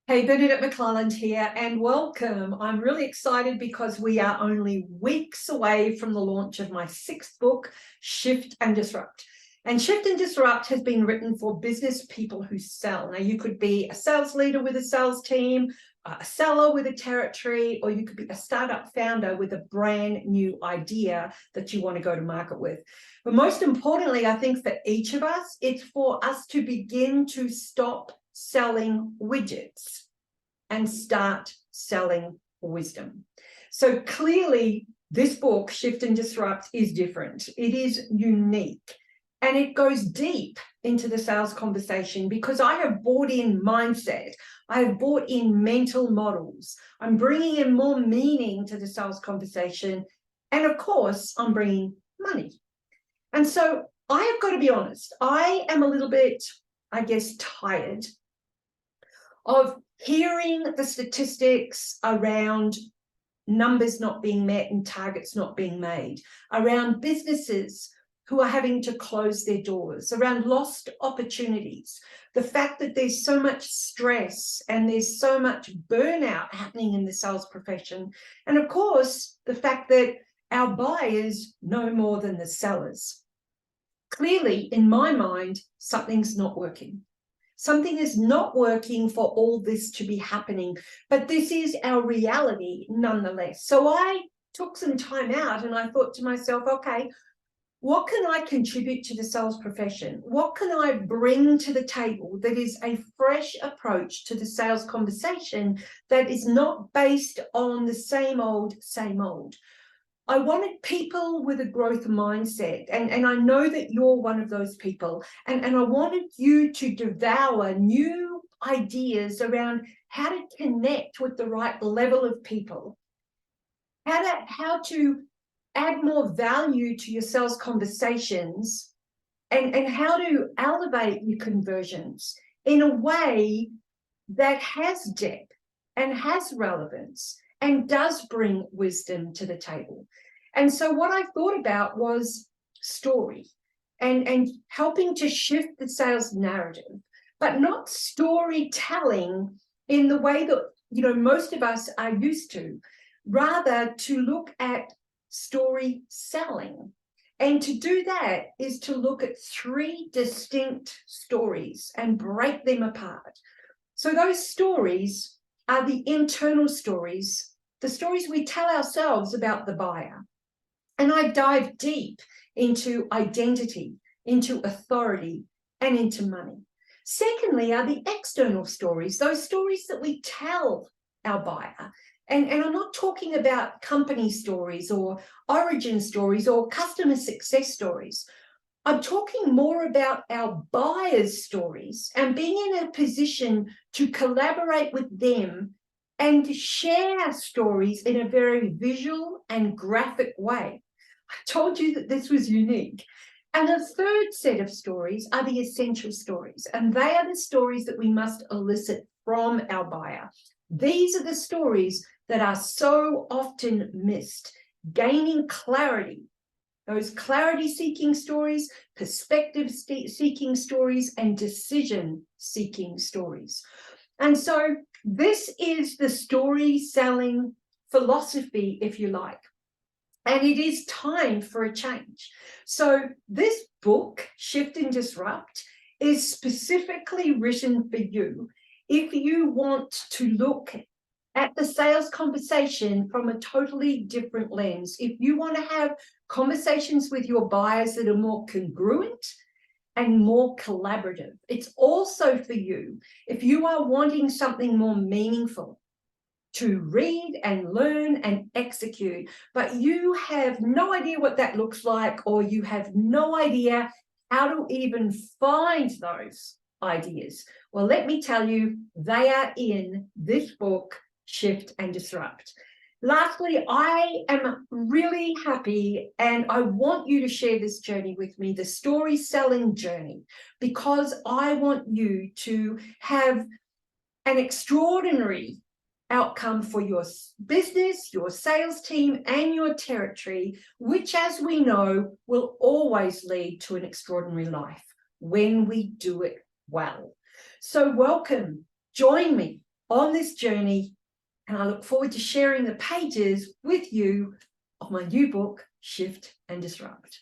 Hey, Bernadette McClelland here, and welcome. I'm really excited because we are only weeks away from the launch of my 6th book, Shift and Disrupt. And Shift and Disrupt has been written for business people who sell. Now, you could be a sales leader with a sales team, a seller with a territory, or you could be a startup founder with a brand new idea that you want to go to market with. But most importantly, I think for each of us, it's for us to begin to stop selling widgets and start selling wisdom. So clearly, this book, Shift and Disrupt, is different. It is unique, and it goes deep into the sales conversation because I have brought in mindset. I have brought in mental models. I'm bringing in more meaning to the sales conversation. And of course, I'm bringing money. And so I have got to be honest, I am a little bit, I guess, tired of hearing the statistics around numbers not being met and targets not being made, around businesses who are having to close their doors, around lost opportunities, the fact that there's so much stress and there's so much burnout happening in the sales profession, and of course, the fact that our buyers know more than the sellers. Clearly, in my mind, something's not working. Something is not working for all this to be happening, but this is our reality nonetheless. So I took some time out and I thought to myself, okay, what can I contribute to the sales profession? What can I bring to the table that is a fresh approach to the sales conversation that is not based on the same old, same old? I wanted people with a growth mindset, and I know that you're one of those people, and I wanted you to devour new ideas around how to connect with the right level of people, how to add more value to your sales conversations, and how to elevate your conversions in a way that has depth and has relevance and does bring wisdom to the table. And so what I thought about was story and helping to shift the sales narrative, but not storytelling in the way that most of us are used to, rather to look at story selling. And to do that is to look at 3 distinct stories and break them apart. So those stories are the internal stories, the stories we tell ourselves about the buyer. And I dive deep into identity, into authority, and into money. Secondly are the external stories, those stories that we tell our buyer. And I'm not talking about company stories or origin stories or customer success stories. I'm talking more about our buyers' stories and being in a position to collaborate with them and share stories in a very visual and graphic way. I told you that this was unique. And the third set of stories are the essential stories, and they are the stories that we must elicit from our buyer. These are the stories that are so often missed, gaining clarity. Those clarity-seeking stories, perspective-seeking stories, and decision-seeking stories. And so this is the story-selling philosophy, if you like. And it is time for a change. So this book, Shift and Disrupt, is specifically written for you if you want to look at the sales conversation from a totally different lens. If you want to have conversations with your buyers that are more congruent and more collaborative. It's also for you if you are wanting something more meaningful to read and learn and execute, but you have no idea what that looks like, or you have no idea how to even find those ideas. Well, let me tell you, they are in this book, Shift and Disrupt. Lastly, I am really happy and I want you to share this journey with me, the story selling journey, because I want you to have an extraordinary outcome for your business, your sales team, and your territory, which, as we know, will always lead to an extraordinary life when we do it well. So welcome, join me on this journey, and I look forward to sharing the pages with you of my new book, Shift and Disrupt.